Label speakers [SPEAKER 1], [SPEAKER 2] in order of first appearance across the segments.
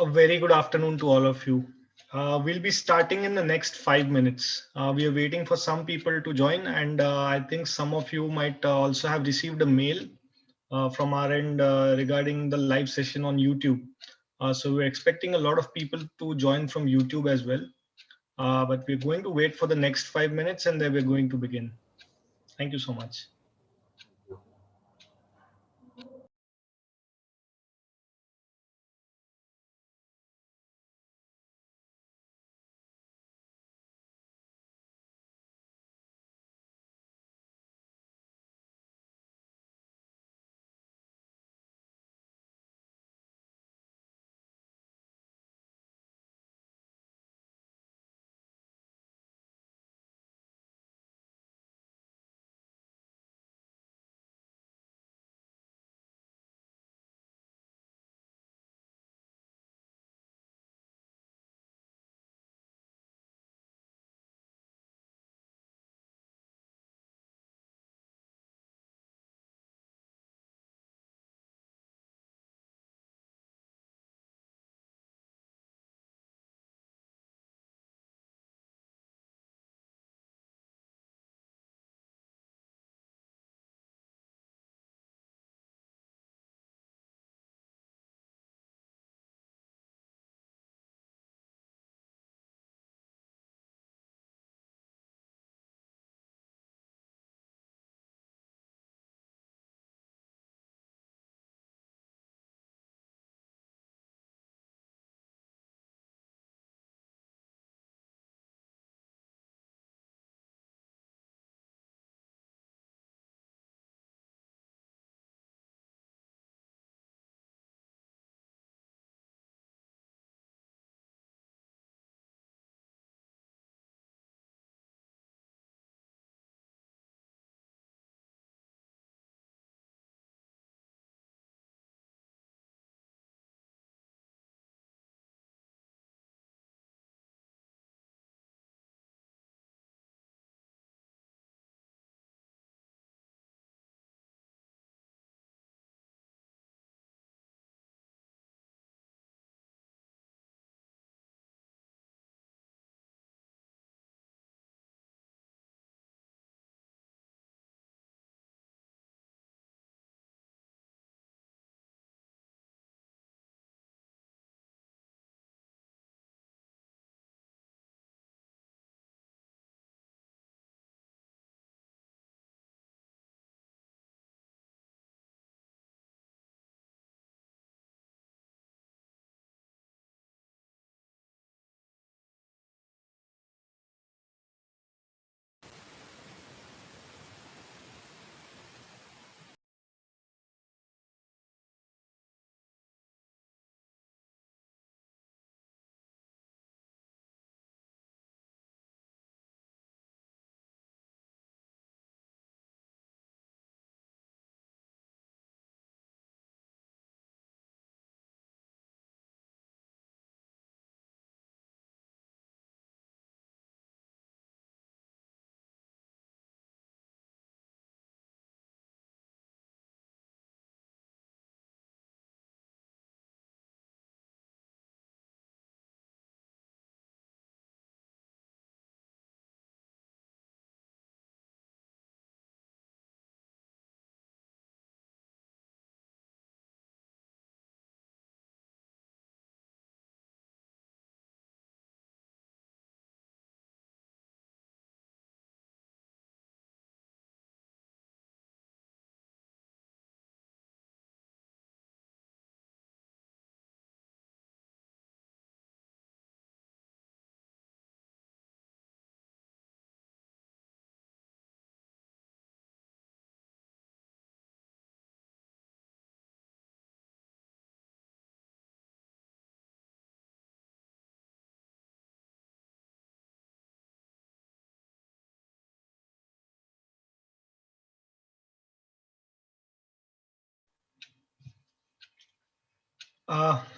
[SPEAKER 1] A very good afternoon to all of you. We'll be starting in the next 5 minutes. We are waiting for some people to join, and I think some of you might also have received a mail from our end regarding the live session on YouTube. So we're expecting a lot of people to join from YouTube as well. But we're going to wait for the next 5 minutes and then we're going to begin. Thank you so much.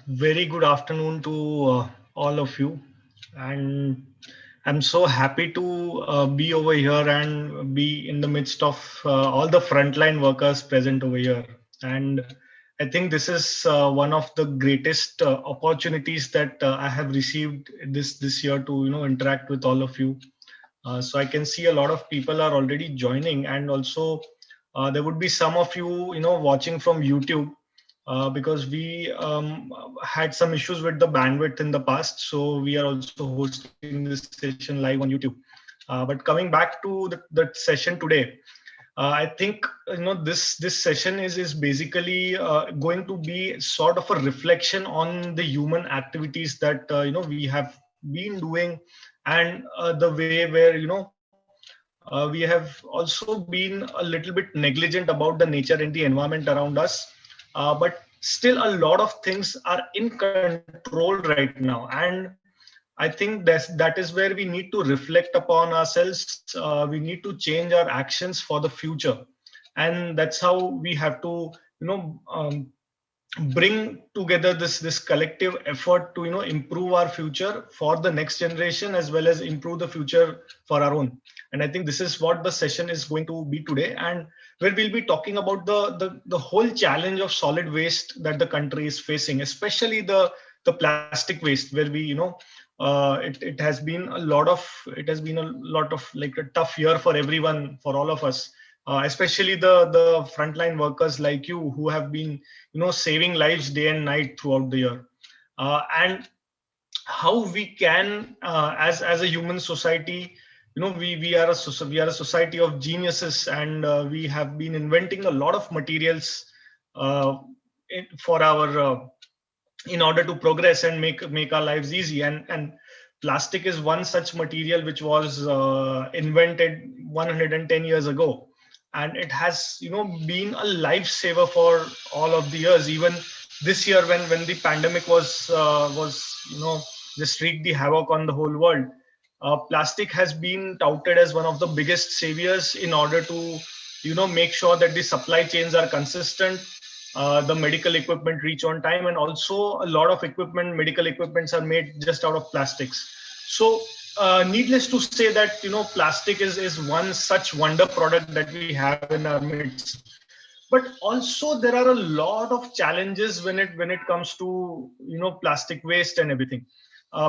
[SPEAKER 1] Very good afternoon to all of you. And I'm so happy to be over here and be in the midst of all the frontline workers present over here. And I think this is one of the greatest opportunities that I have received this year to interact with all of you. So I can see a lot of people are already joining, and also there would be some of you watching from YouTube, because we had some issues with the bandwidth in the past. So we are also hosting this session live on YouTube. But coming back to the session today, I think this session is basically going to be sort of a reflection on the human activities that we have been doing, and the way where we have also been a little bit negligent about the nature and the environment around us. But still, a lot of things are in control right now, and I think that is where we need to reflect upon ourselves. We need to change our actions for the future, and that's how we have to bring together this collective effort to improve our future for the next generation, as well as improve the future for our own. And I think this is what the session is going to be today, and where we'll be talking about the whole challenge of solid waste that the country is facing, especially the plastic waste, where we it has been a lot of like a tough year for everyone, for all of us, especially the frontline workers like you, who have been saving lives day and night throughout the year. And how we can, as a human society, we are a society of geniuses, and we have been inventing a lot of materials uh, for our in order to progress and make our lives easy. And plastic is one such material which was invented 110 years ago, and it has been a lifesaver for all of the years. Even this year, when the pandemic was just wreaked the havoc on the whole world, plastic has been touted as one of the biggest saviors in order to make sure that the supply chains are consistent, the medical equipment reach on time, and also a lot of medical equipments are made just out of plastics. So needless to say that plastic is one such wonder product that we have in our midst. But also there are a lot of challenges when it comes to plastic waste and everything,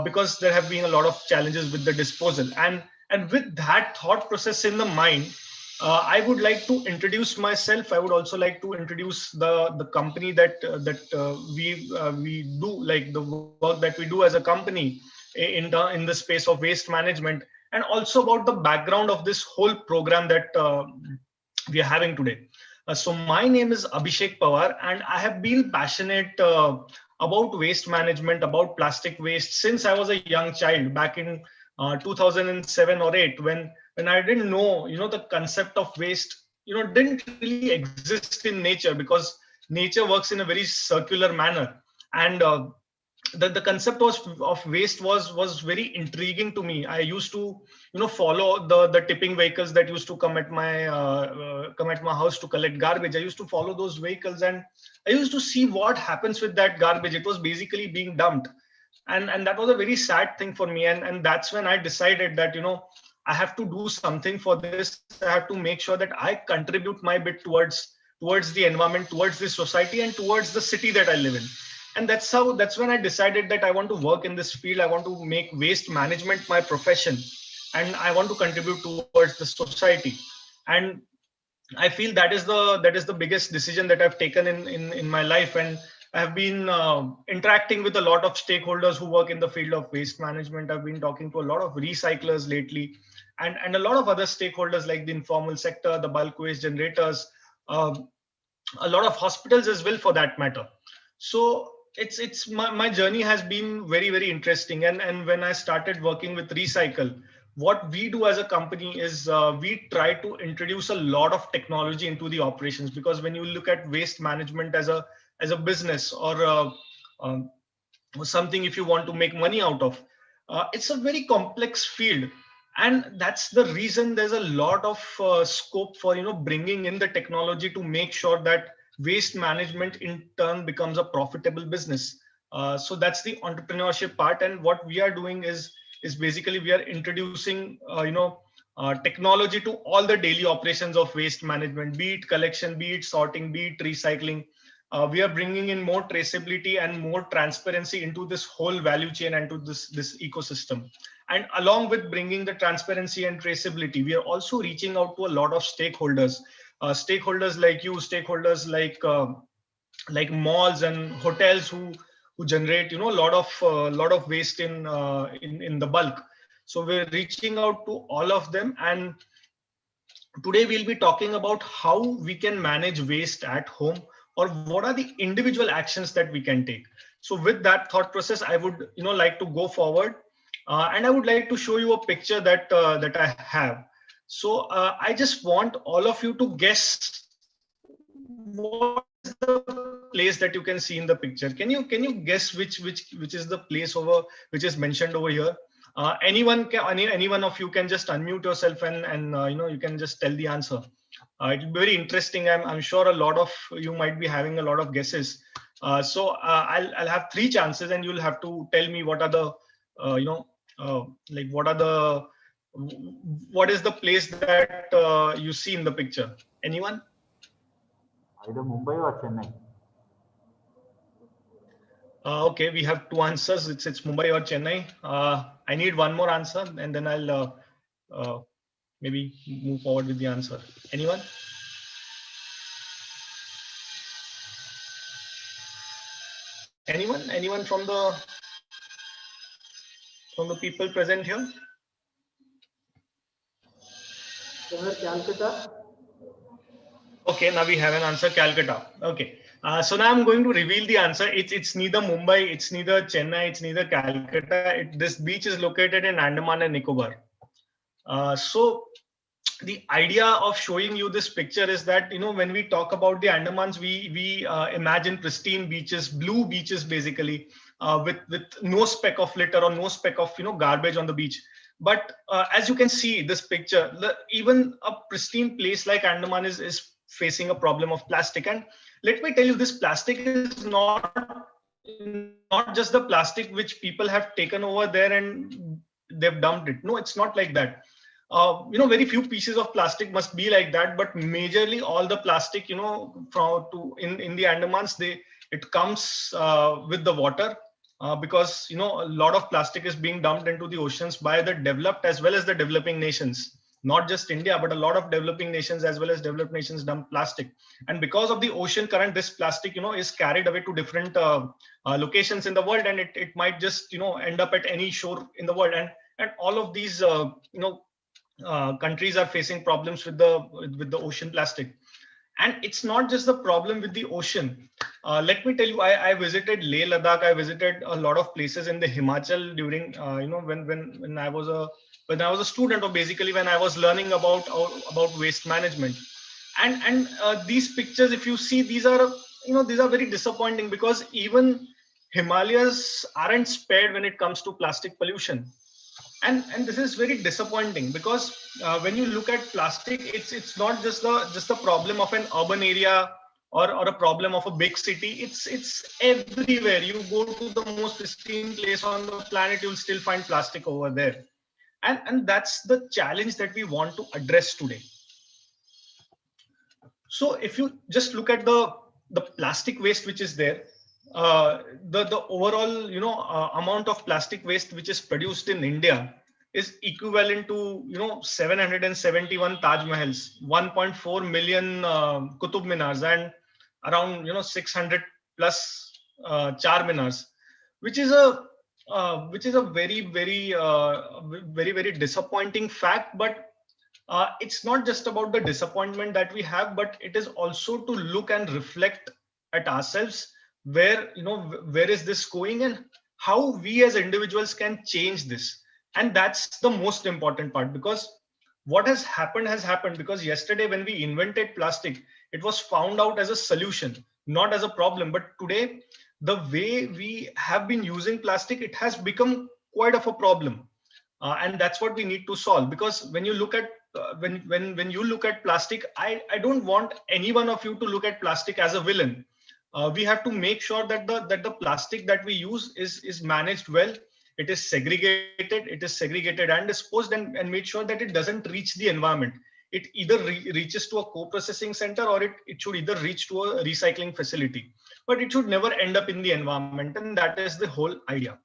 [SPEAKER 1] because there have been a lot of challenges with the disposal. And with that thought process in the mind, I would like to introduce myself. I would also like to introduce the company that we do, like the work that we do as a company in the space of waste management, and also about the background of this whole program that we are having today. So my name is Abhishek Pawar, and I have been passionate about waste management, about plastic waste, since I was a young child back in 2007 or 8, when I didn't know, the concept of waste, didn't really exist in nature, because nature works in a very circular manner. And the concept of waste was very intriguing to me. I used to follow the tipping vehicles that used to come at my house to collect garbage. I used to follow those vehicles, and I used to see what happens with that garbage. It was basically being dumped, and that was a very sad thing for me. And that's when I decided that I have to do something for this. I have to make sure that I contribute my bit towards the environment, towards the society, and towards the city that I live in. And that's when I decided that I want to work in this field. I want to make waste management my profession, and I want to contribute towards the society. And I feel that is the biggest decision that I've taken in my life. And I have been interacting with a lot of stakeholders who work in the field of waste management. I've been talking to a lot of recyclers lately, and a lot of other stakeholders like the informal sector, the bulk waste generators, uh, a lot of hospitals as well, for that matter. So it's my journey has been very interesting. And when I started working with Recycle, what we do as a company is we try to introduce a lot of technology into the operations, because when you look at waste management as a business, or um, something, if you want to make money out of, it's a very complex field. And that's the reason there's a lot of scope for bringing in the technology to make sure that waste management in turn becomes a profitable business. So that's the entrepreneurship part. And what we are doing is basically we are introducing technology to all the daily operations of waste management, be it collection, be it sorting, be it recycling. we are bringing in more traceability and more transparency into this whole value chain and to this ecosystem. And along with bringing the transparency and traceability, we are also reaching out to a lot of stakeholders, stakeholders like you, stakeholders like malls and hotels who generate a lot of waste in the bulk. So we're reaching out to all of them, and today we'll be talking about how we can manage waste at home, or what are the individual actions that we can take. So with that thought process, I would like to go forward, and I would like to show you a picture that I have. So I just want all of you to guess what is the place that you can see in the picture. Can you guess which is the place over which is mentioned over here? Any one of you can just unmute yourself and you can just tell the answer. It will be very interesting. I'm sure a lot of you might be having a lot of guesses. I'll have three chances, and you'll have to tell me what are the like what is the place that you see in the picture. Anyone?
[SPEAKER 2] Either Mumbai or Chennai.
[SPEAKER 1] Okay, we have two answers. It's Mumbai or Chennai. I need one more answer, and then I'll maybe move forward with the answer. Anyone? Anyone from the people present here?
[SPEAKER 2] Calcutta.
[SPEAKER 1] Okay, now we have an answer, Calcutta. Okay. So now I'm going to reveal the answer. It's neither Mumbai, it's neither Chennai, it's neither Calcutta. This beach is located in Andaman and Nicobar. So the idea of showing you this picture is that when we talk about the Andamans, we imagine pristine beaches, blue beaches basically, with no speck of litter or no speck of garbage on the beach. But as you can see this picture, even a pristine place like Andaman is facing a problem of plastic. And let me tell you, this plastic is not just the plastic which people have taken over there and they've dumped it. No, it's not like that. Very few pieces of plastic must be like that, but majorly all the plastic, in the Andamans, it comes with the water, because a lot of plastic is being dumped into the oceans by the developed as well as the developing nations. Not just India, but a lot of developing nations as well as developed nations dump plastic. And because of the ocean current, this plastic, is carried away to different locations in the world, and it might just, end up at any shore in the world. And all of these, countries are facing problems with the ocean plastic. And it's not just the problem with the ocean. Let me tell you, I visited Leh Ladakh. I visited a lot of places in the Himachal during when I was a student, or basically when I was learning about waste management. And these pictures, if you see, these are very disappointing, because even Himalayas aren't spared when it comes to plastic pollution. And this is very disappointing, because when you look at plastic, it's not just the problem of an urban area, or a problem of a big city. It's everywhere. You go to the most pristine place on the planet, you'll still find plastic over there. And that's the challenge that we want to address today. So if you just look at the plastic waste which is there, the overall amount of plastic waste which is produced in India is equivalent to 771 Taj Mahals, 1.4 million Qutub Minars, and around 600 plus Char Minars, which is a very very disappointing fact. But it's not just about the disappointment that we have, but it is also to look and reflect at ourselves, where is this going, and how we as individuals can change this. And that's the most important part, because what has happened, because yesterday when we invented plastic, it was found out as a solution, not as a problem. But today, the way we have been using plastic, it has become quite of a problem. And that's what we need to solve. Because when you look at when you look at plastic, I don't want any one of you to look at plastic as a villain. We have to make sure that the plastic that we use is managed well. It is segregated and disposed, and made sure that it doesn't reach the environment. it either reaches to a co-processing center, or it should either reach to a recycling facility, but it should never end up in the environment. And that is the whole idea.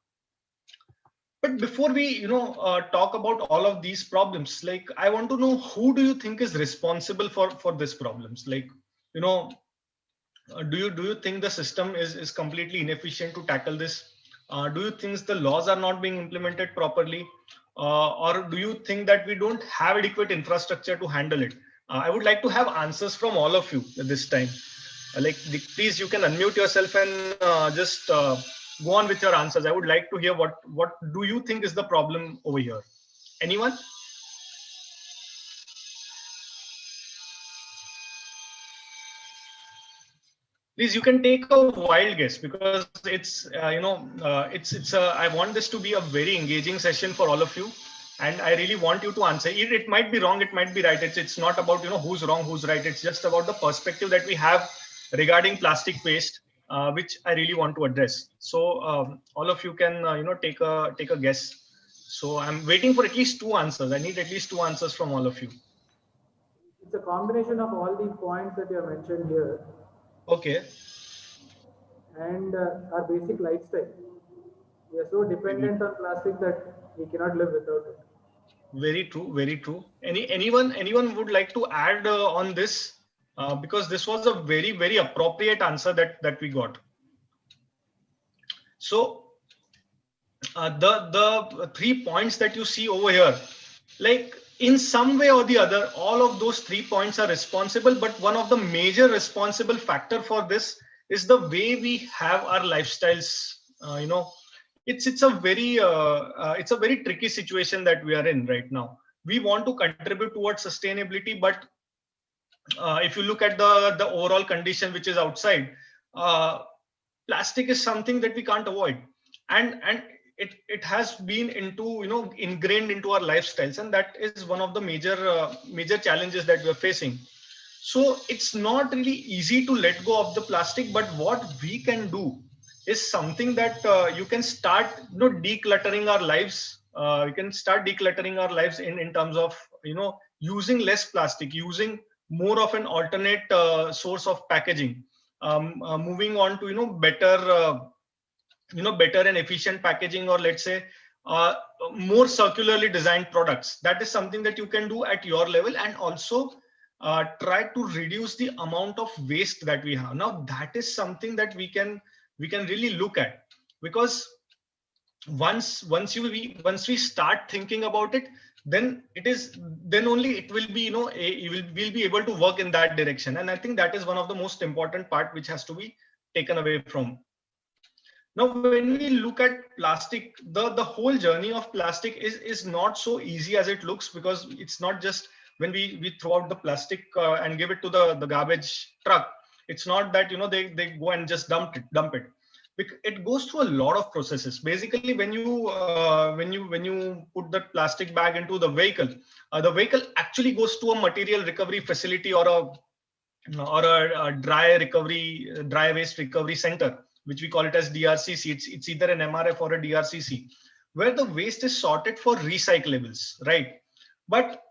[SPEAKER 1] But before we, talk about all of these problems, like, I want to know, who do you think is responsible for these problems? Like, you know, do you think the system is completely inefficient to tackle this? Do you think the laws are not being implemented properly? Or do you think that we don't have adequate infrastructure to handle it? I would like to have answers from all of you at this time. Like, please, you can unmute yourself and just go on with your answers. I would like to hear what do you think is the problem over here. Anyone? Please, you can take a wild guess, because I want this to be a very engaging session for all of you, and I really want you to answer. It might be wrong, it might be right. It's not about who's wrong, who's right. It's just about the perspective that we have regarding plastic waste, which I really want to address. So all of you can take a guess. So I'm waiting for at least two answers. I need at least two answers from all of you.
[SPEAKER 3] It's a combination of all these points that you have mentioned here.
[SPEAKER 1] Okay.
[SPEAKER 3] And our basic lifestyle. We are so dependent on plastic that we cannot live without it.
[SPEAKER 1] Very true, very true. Anyone would like to add on this? Because this was a very, very appropriate answer that we got. So the 3 points that you see over here, like, in some way or the other, all of those 3 points are responsible. But one of the major responsible factor for this is the way we have our lifestyles. It's a very tricky situation that we are in right now. We want to contribute towards sustainability, but if you look at the overall condition which is outside, plastic is something that we can't avoid, and it has been ingrained into our lifestyles, and that is one of the major challenges that we are facing. So it's not really easy to let go of the plastic, but what we can do is something that you can start decluttering our lives. You can start decluttering our lives in terms of using less plastic, using more of an alternate source of packaging, moving on to better and efficient packaging, or let's say more circularly designed products. That is something that you can do at your level, and also try to reduce the amount of waste that we have. Now, that is something that we can really look at, because once we start thinking about it, then only it will be we'll be able to work in that direction. And I think that is one of the most important part which has to be taken away from. Now, when we look at plastic, the whole journey of plastic is not so easy as it looks, because it's not just when we throw out the plastic and give it to the garbage truck. It's not that they go and just dump it. It goes through a lot of processes. Basically, when you put that plastic bag into the vehicle actually goes to a material recovery facility, or a dry waste recovery center, which we call it as DRCC. It's either an MRF or a DRCC, where the waste is sorted for recyclables, right? But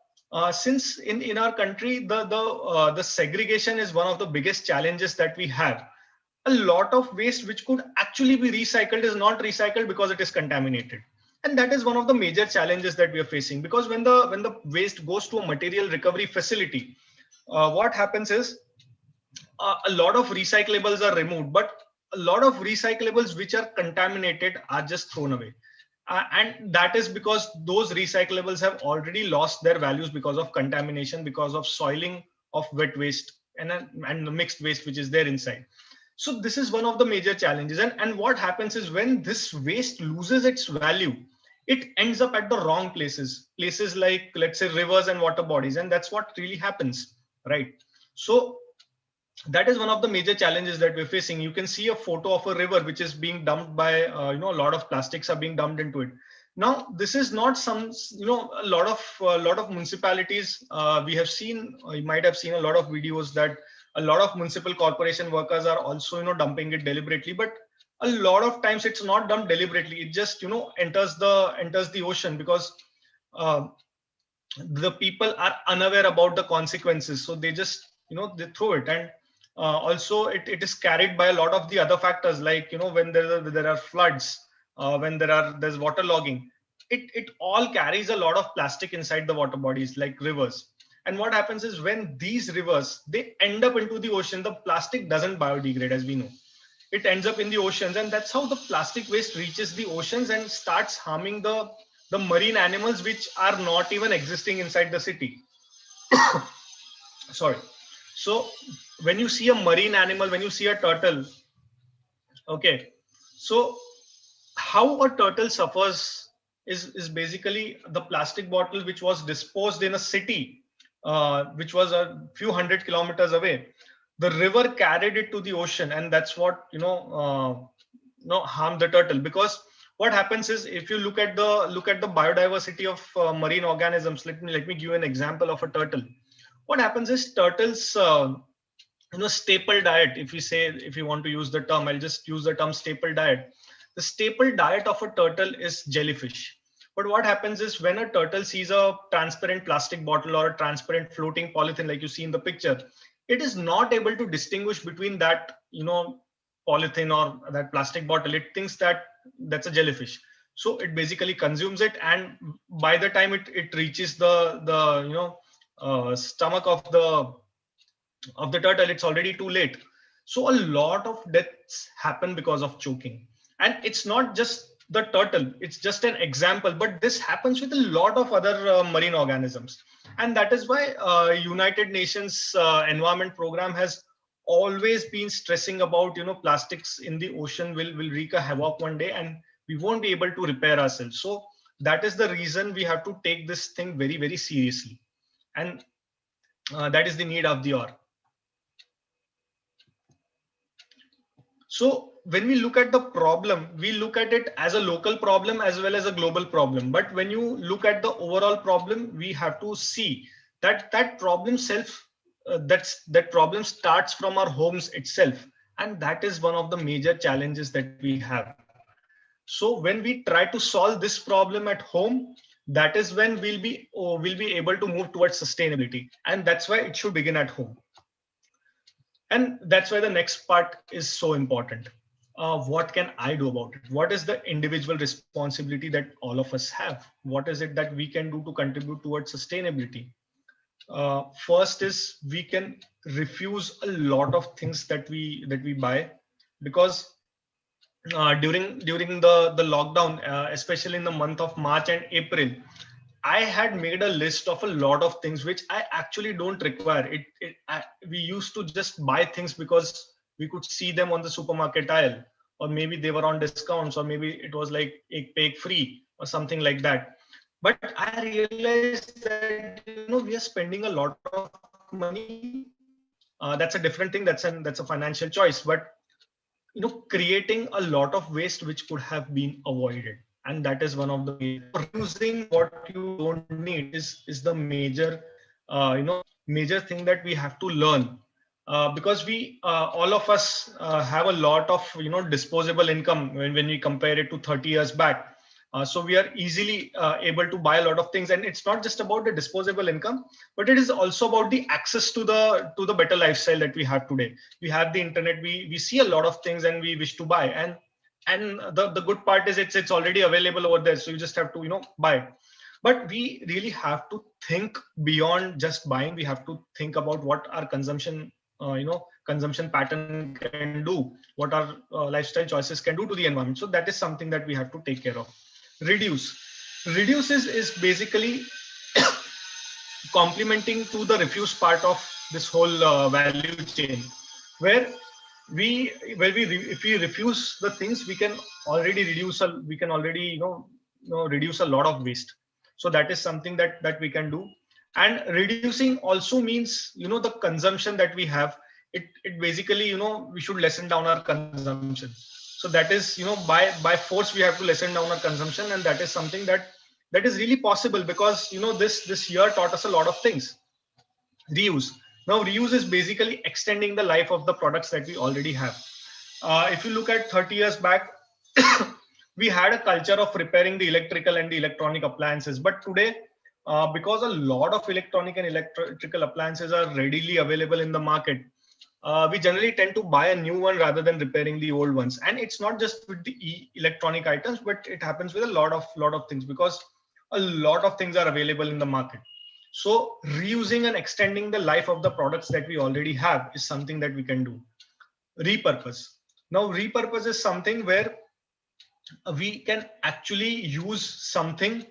[SPEAKER 1] since in our country, the segregation is one of the biggest challenges that we have. A lot of waste which could actually be recycled is not recycled because it is contaminated. And that is one of the major challenges that we are facing, because when the waste goes to a material recovery facility, what happens is a lot of recyclables are removed, but a lot of recyclables which are contaminated are just thrown away. And that is because those recyclables have already lost their values because of contamination, because of soiling of wet waste and the mixed waste which is there inside. So this is one of the major challenges. And what happens is, when this waste loses its value, it ends up at the wrong places like, let's say, rivers and water bodies. And that's what really happens, right? So that is one of the major challenges that we're facing. You can see a photo of a river which is being dumped by, a lot of plastics are being dumped into it. Now, this is not a lot of municipalities. You might have seen a lot of videos that a lot of municipal corporation workers are also, dumping it deliberately. But a lot of times it's not dumped deliberately. It just, enters the ocean, because the people are unaware about the consequences, so they just, they throw it. And also it is carried by a lot of the other factors, like, when there are floods, when there's waterlogging, it all carries a lot of plastic inside the water bodies like rivers. And what happens is, when these rivers, they end up into the ocean, the plastic doesn't biodegrade, as we know. It ends up in the oceans, and that's how the plastic waste reaches the oceans and starts harming the marine animals which are not even existing inside the city. Sorry. So when you see a marine animal, when you see a turtle, okay, so how a turtle suffers is basically the plastic bottle which was disposed in a city, which was a few hundred kilometers away. The river carried it to the ocean, and that's what, harmed the turtle. Because what happens is, if you look at the biodiversity of marine organisms, let me give you an example of a turtle. What happens is, turtles, staple diet, if you want to use the term, I'll just use the term staple diet. The staple diet of a turtle is jellyfish. But what happens is, when a turtle sees a transparent plastic bottle or a transparent floating polythene like you see in the picture, it is not able to distinguish between that, polythene or that plastic bottle. It thinks that that's a jellyfish, so it basically consumes it, and by the time it reaches the stomach of the turtle, it's already too late. So a lot of deaths happen because of choking. And it's not just the turtle, it's just an example, but this happens with a lot of other marine organisms. And that is why United Nations environment program has always been stressing about, plastics in the ocean will wreak a havoc one day, and we won't be able to repair ourselves. So that is the reason we have to take this thing very, very seriously. And that is the need of the hour. So when we look at the problem, we look at it as a local problem as well as a global problem. But when you look at the overall problem, we have to see that problem that problem starts from our homes itself, and that is one of the major challenges that we have. So when we try to solve this problem at home, that is when we'll be able to move towards sustainability, and that's why it should begin at home. And that's why the next part is so important. What can I do about it? What is the individual responsibility that all of us have? What is it that we can do to contribute towards sustainability? First is, we can refuse a lot of things that we buy, because during the lockdown, especially in the month of March and April, I had made a list of a lot of things which I actually don't require. We used to just buy things because we could see them on the supermarket aisle, or maybe they were on discounts, or maybe it was like ek pay ek free or something like that. But I realized that, we are spending a lot of money. That's a different thing. That's a financial choice. But creating a lot of waste which could have been avoided, and that is one of the using what you don't need is the major thing that we have to learn, because we all of us have a lot of disposable income when we compare it to 30 years back. So we are easily able to buy a lot of things, and it's not just about the disposable income, but it is also about the access to the better lifestyle that we have today. We have the internet, we see a lot of things and we wish to buy, and the good part is it's already available over there, so you just have to buy it. But we really have to think beyond just buying. We have to think about what our consumption pattern can do, what our lifestyle choices can do to the environment. So that is something that we have to take care of. Reduce is basically complementing to the refuse part of this whole value chain, where if we refuse the things, we can already reduce a lot of waste. So that is something that we can do. And reducing also means the consumption that we have. It basically, we should lessen down our consumption. So that is, by force we have to lessen down our consumption, and that is something that is really possible, because this year taught us a lot of things. Reuse. Now reuse is basically extending the life of the products that we already have. If you look at 30 years back, we had a culture of repairing the electrical and the electronic appliances, but today because a lot of electronic and electrical appliances are readily available in the market, we generally tend to buy a new one rather than repairing the old ones. And it's not just with the electronic items, but it happens with a lot of things, because a lot of things are available in the market. So reusing and extending the life of the products that we already have is something that we can do. Repurpose. Now, repurpose is something where we can actually use something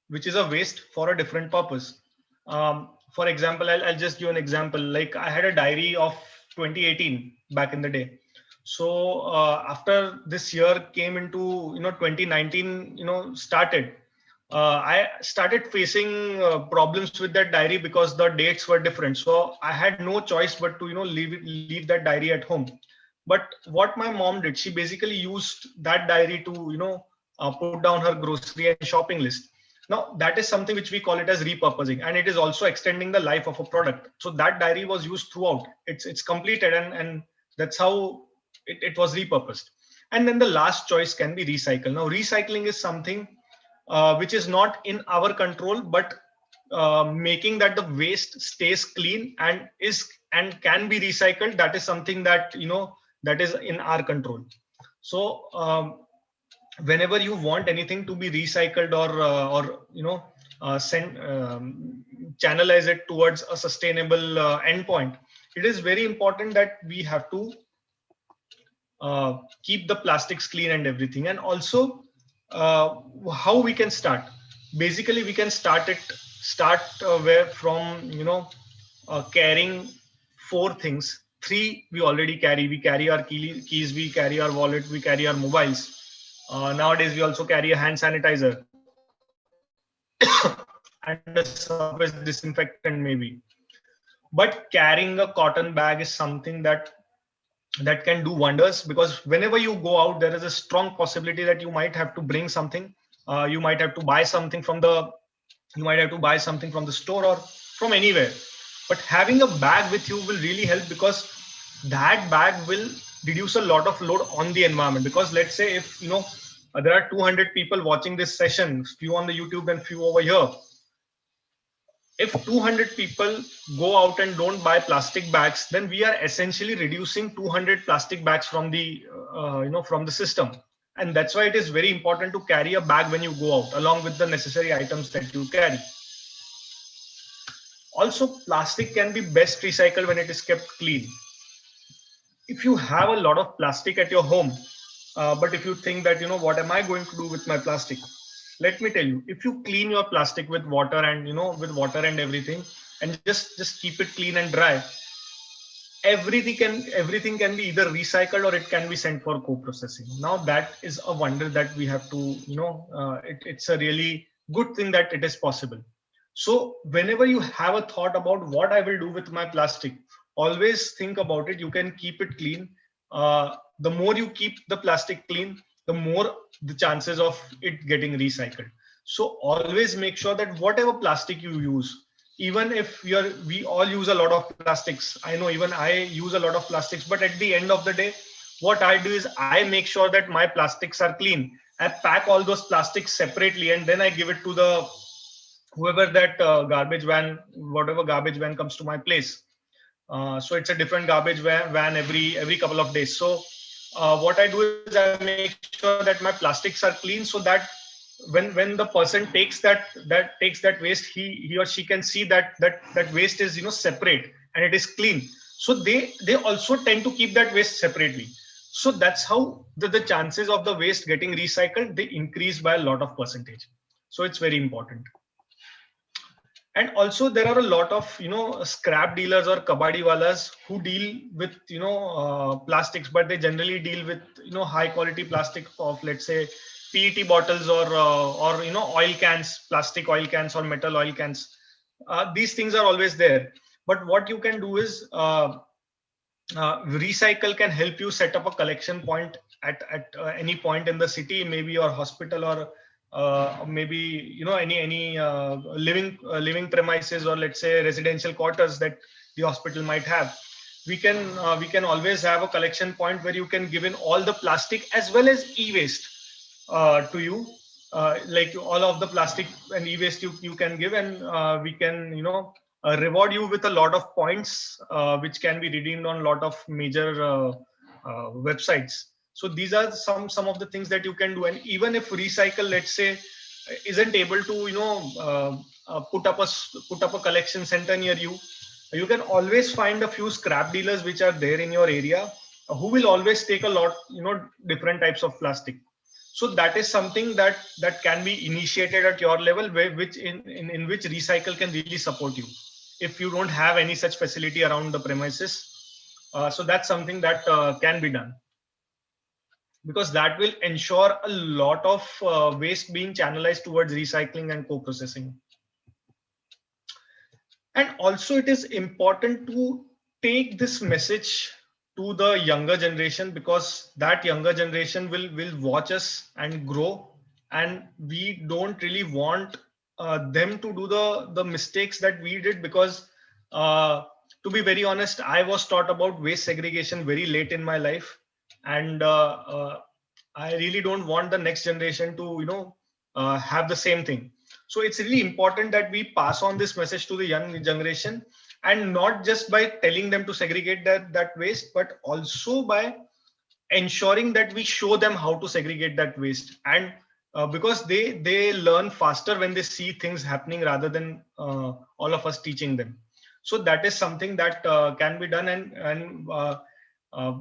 [SPEAKER 1] which is a waste for a different purpose. For example, I'll just give an example. Like, I had a diary of 2018 back in the day. So after this year came into 2019 started, I started facing problems with that diary because the dates were different. So I had no choice but to leave that diary at home. But what my mom did, she basically used that diary to put down her grocery and shopping list. Now that is something which we call it as repurposing, and it is also extending the life of a product. So that diary was used throughout. It's completed, and that's how it was repurposed. And then the last choice can be recycle. Now recycling is something which is not in our control, but making that the waste stays clean and can be recycled, that is something that that is in our control. So whenever you want anything to be recycled or send channelize it towards a sustainable endpoint, it is very important that we have to keep the plastics clean and everything. And also how we can start. Basically we can start where from carrying four things. Three we already carry. We carry our keys, we carry our wallet, we carry our mobiles. Nowadays we also carry a hand sanitizer and a surface disinfectant maybe. But carrying a cotton bag is something that can do wonders, because whenever you go out, there is a strong possibility that you might have to bring something. You might have to buy something from the store or from anywhere. But having a bag with you will really help, because that bag will reduce a lot of load on the environment. Because let's say if there are 200 people watching this session, few on the YouTube and few over here. If 200 people go out and don't buy plastic bags, then we are essentially reducing 200 plastic bags from the from the system. And that's why it is very important to carry a bag when you go out, along with the necessary items that you carry. Also, plastic can be best recycled when it is kept clean. If you have a lot of plastic at your home, but if you think that what am I going to do with my plastic, let me tell you, if you clean your plastic with water and everything, and just keep it clean and dry, everything can be either recycled or it can be sent for co-processing. Now that is a wonder that we have to it's a really good thing that it is possible. So whenever you have a thought about what I will do with my plastic, always think about it. You can keep it clean. The more you keep the plastic clean, the more the chances of it getting recycled. So always make sure that whatever plastic you use, even if we all use a lot of plastics. I know even I use a lot of plastics, but at the end of the day, what I do is I make sure that my plastics are clean. I pack all those plastics separately, and then I give it to the whoever that garbage van, whatever garbage van comes to my place. So it's a different garbage van every couple of days. So what I do is I make sure that my plastics are clean, so that when the person takes that waste, he or she can see that waste is separate and it is clean. So they also tend to keep that waste separately. So that's how the chances of the waste getting recycled, they increase by a lot of percentage. So it's very important. And also there are a lot of scrap dealers or kabadi walas who deal with plastics, but they generally deal with high quality plastic of, let's say, PET bottles or oil cans, plastic oil cans or metal oil cans. These things are always there. But what you can do is recycle can help you set up a collection point at any point in the city, maybe your hospital, or maybe any living premises, or let's say residential quarters that the hospital might have. We can always have a collection point where you can give in all the plastic as well as e-waste to you, like all of the plastic and e-waste you can give, and we can reward you with a lot of points which can be redeemed on a lot of major websites. So these are some of the things that you can do. And even if recycle, let's say, isn't able to put up a collection center near you, you can always find a few scrap dealers which are there in your area, who will always take a lot, different types of plastic. So that is something that can be initiated at your level, which in which recycle can really support you if you don't have any such facility around the premises. So that's something that can be done, because that will ensure a lot of waste being channelized towards recycling and co-processing. And also it is important to take this message to the younger generation, because that younger generation will watch us and grow, and we don't really want them to do the mistakes that we did. Because to be very honest, I was taught about waste segregation very late in my life, and I really don't want the next generation to have the same thing. So it's really important that we pass on this message to the young generation, and not just by telling them to segregate that waste, but also by ensuring that we show them how to segregate that waste. And because they learn faster when they see things happening rather than all of us teaching them. So that is something that can be done, and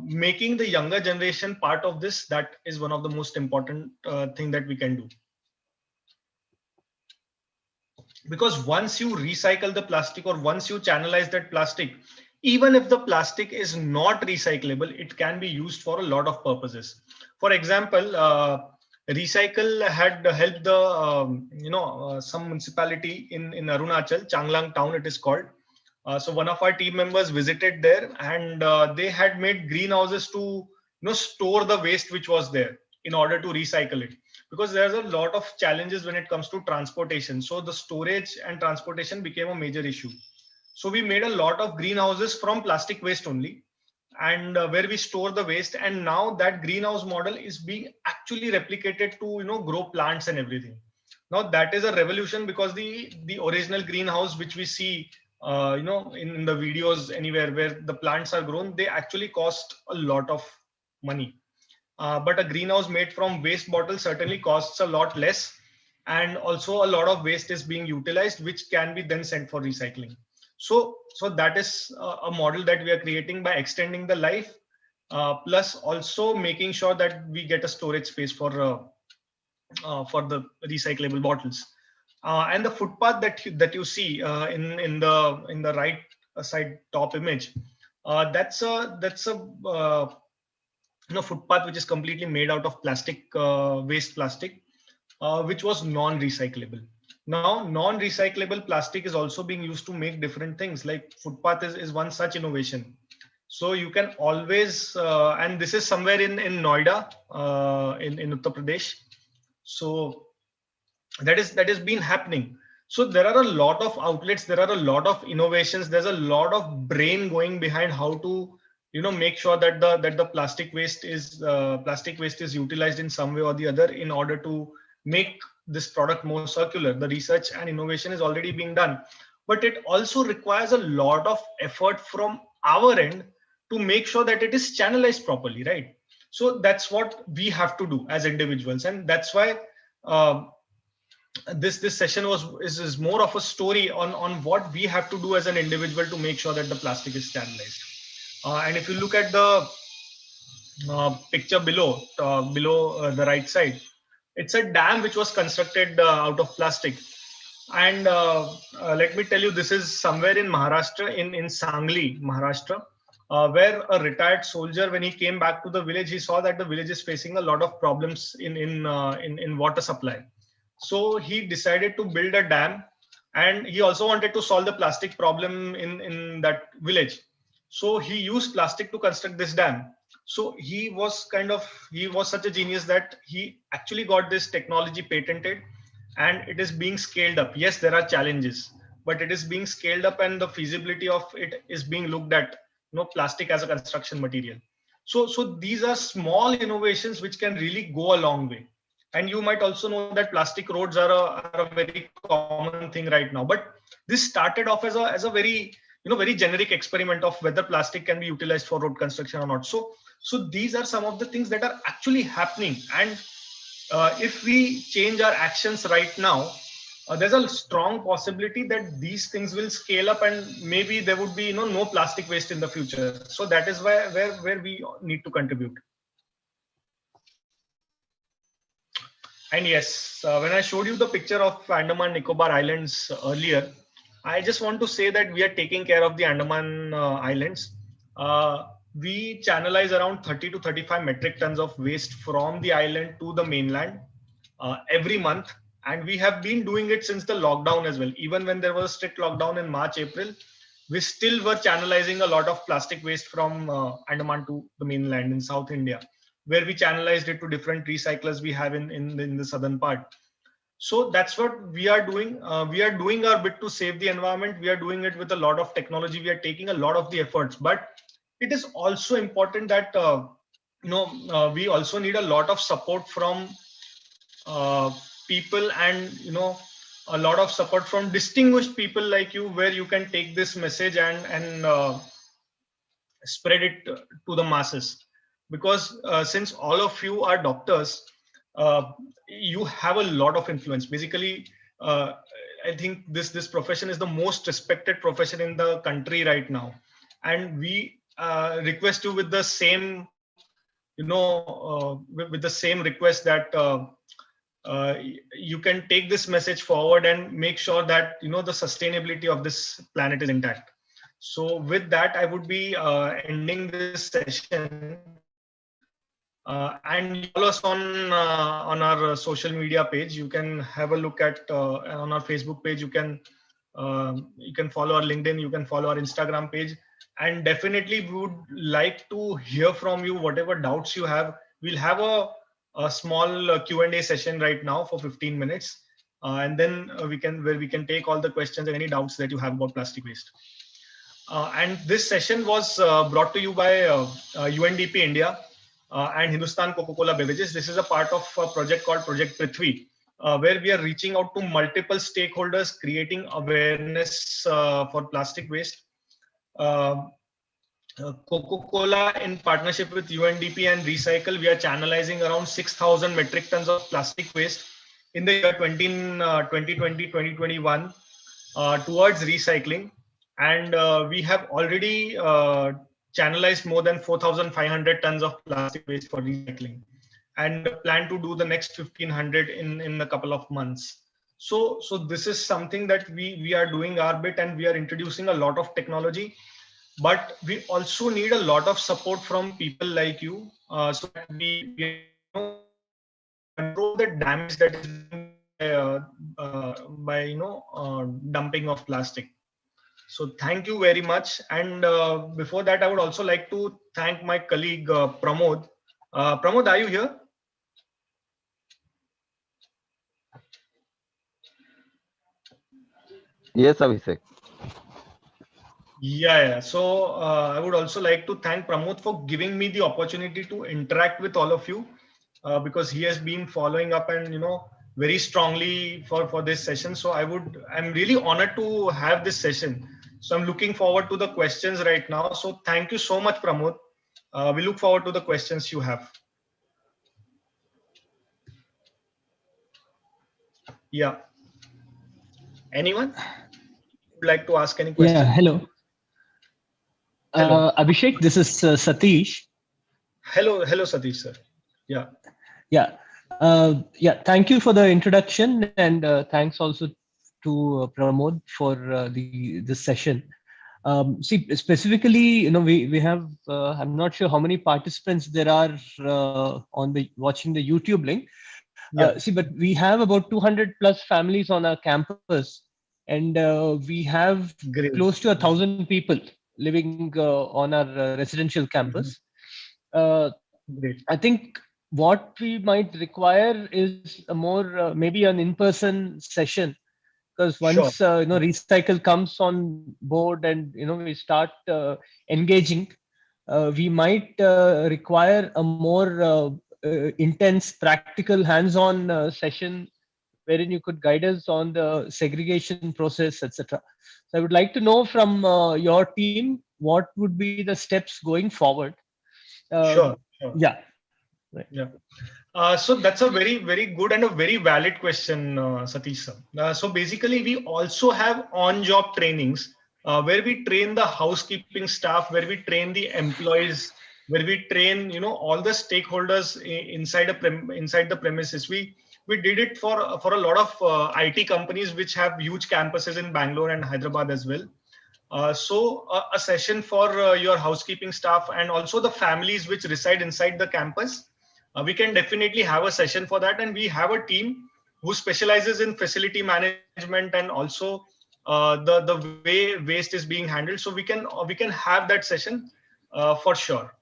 [SPEAKER 1] making the younger generation part of this, that is one of the most important thing that we can do. Because once you recycle the plastic, or once you channelize that plastic, even if the plastic is not recyclable, it can be used for a lot of purposes. For example, recycle had helped the some municipality in Arunachal, Changlang town it is called. So one of our team members visited there, and they had made greenhouses to store the waste which was there in order to recycle it, because there's a lot of challenges when it comes to transportation. So the storage and transportation became a major issue. So we made a lot of greenhouses from plastic waste only, and where we store the waste. And now that greenhouse model is being actually replicated to grow plants and everything. Now that is a revolution, because the original greenhouse which we see in the videos anywhere where the plants are grown, they actually cost a lot of money. But a greenhouse made from waste bottles certainly costs a lot less, and also a lot of waste is being utilized, which can be then sent for recycling. So that is a model that we are creating by extending the life, plus also making sure that we get a storage space for the recyclable bottles. And the footpath that you see in the right side top image, that's a footpath which is completely made out of plastic, waste plastic, which was non-recyclable. Now non-recyclable plastic is also being used to make different things. Like footpath is one such innovation. So you can always and this is somewhere in Noida, in Uttar Pradesh. So that has been happening. So there are a lot of outlets, there are a lot of innovations, there's a lot of brain going behind how to make sure that the plastic waste is utilized in some way or the other, in order to make this product more circular. The research and innovation is already being done, but it also requires a lot of effort from our end to make sure that it is channelized properly, right? So that's what we have to do as individuals, and that's why this session is more of a story on what we have to do as an individual to make sure that the plastic is channelized. And if you look at the picture below the right side, it's a dam which was constructed out of plastic. And let me tell you, this is somewhere in Maharashtra, in Sangli, Maharashtra, where a retired soldier, when he came back to the village, he saw that the village is facing a lot of problems in water supply. So he decided to build a dam, and he also wanted to solve the plastic problem in that village. So he used plastic to construct this dam. So he was such a genius that he actually got this technology patented, and it is being scaled up. Yes, there are challenges, but it is being scaled up, and the feasibility of it is being looked at, plastic as a construction material. So these are small innovations which can really go a long way. And you might also know that plastic roads are a very common thing right now. But this started off as a very, very generic experiment of whether plastic can be utilized for road construction or not. So these are some of the things that are actually happening. And if we change our actions right now, there's a strong possibility that these things will scale up, and maybe there would be no plastic waste in the future. So that is where we need to contribute. And yes, when I showed you the picture of Andaman Nicobar Islands earlier, I just want to say that we are taking care of the Andaman Islands. We channelize around 30 to 35 metric tons of waste from the island to the mainland every month. And we have been doing it since the lockdown as well. Even when there was a strict lockdown in March, April, we still were channelizing a lot of plastic waste from Andaman to the mainland in South India, where we channelized it to different recyclers we have in the southern part. So that's what we are doing. We are doing our bit to save the environment. We are doing it with a lot of technology. We are taking a lot of the efforts, but it is also important that we also need a lot of support from people, and a lot of support from distinguished people like you, where you can take this message and spread it to the masses. Because since all of you are doctors, you have a lot of influence. Basically, I think this profession is the most respected profession in the country right now, and we request you with the same, with the same request that you can take this message forward and make sure that the sustainability of this planet is intact. So with that, I would be ending this session. And follow us on our social media page. You can have a look at on our Facebook page. You can follow our LinkedIn. You can follow our Instagram page. And definitely, we would like to hear from you whatever doubts you have. We'll have a small Q&A session right now for 15 minutes, and then we can take all the questions and any doubts that you have about plastic waste. And this session was brought to you by UNDP India and Hindustan Coca-Cola Beverages. This is a part of a project called Project Prithvi, where we are reaching out to multiple stakeholders, creating awareness for plastic waste. Coca-Cola, in partnership with UNDP and Recycle, we are channelizing around 6,000 metric tons of plastic waste in the year 2020-2021 towards recycling. And we have already channelized more than 4,500 tons of plastic waste for recycling, and plan to do the next 1,500 in a couple of months. So this is something that we are doing our bit, and we are introducing a lot of technology. But we also need a lot of support from people like you, so that we control the damage that is by dumping of plastic. So thank you very much. And before that, I would also like to thank my colleague Pramod. Pramod, are you here?
[SPEAKER 4] Yes, Abhishek.
[SPEAKER 1] Yeah. So I would also like to thank Pramod for giving me the opportunity to interact with all of you, because he has been following up and very strongly for this session. So I'm really honored to have this session. So I'm looking forward to the questions right now. So thank you so much, Pramod. We look forward to the questions you have. Yeah. Anyone would like to ask any questions?
[SPEAKER 5] Yeah, hello.
[SPEAKER 1] Hello.
[SPEAKER 5] Abhishek, this is Satish.
[SPEAKER 1] Hello, Satish sir. Yeah.
[SPEAKER 5] Yeah. Thank you for the introduction, and thanks also to Pramod for this session. See, specifically, we have I'm not sure how many participants there are watching the YouTube link.
[SPEAKER 1] Yeah.
[SPEAKER 5] See, but we have about 200 plus families on our campus, and we have
[SPEAKER 1] Great.
[SPEAKER 5] close to 1,000 people living on our residential campus.
[SPEAKER 1] Great.
[SPEAKER 5] I think what we might require is a more maybe an in-person session, because once Recycle comes on board and we start engaging, we might require a more intense practical hands-on session wherein you could guide us on the segregation process, etc. So I would like to know from your team what would be the steps going forward.
[SPEAKER 1] Sure, sure.
[SPEAKER 5] Yeah. Right.
[SPEAKER 1] Yeah. So that's a very, very good and a very valid question, Satish sir. So basically, we also have on-job trainings where we train the housekeeping staff, where we train the employees, where we train, all the stakeholders inside the premises. We did it for a lot of IT companies which have huge campuses in Bangalore and Hyderabad as well. So a session for your housekeeping staff and also the families which reside inside the campus. We can definitely have a session for that, and we have a team who specializes in facility management and also the way waste is being handled. So we can have that session for sure.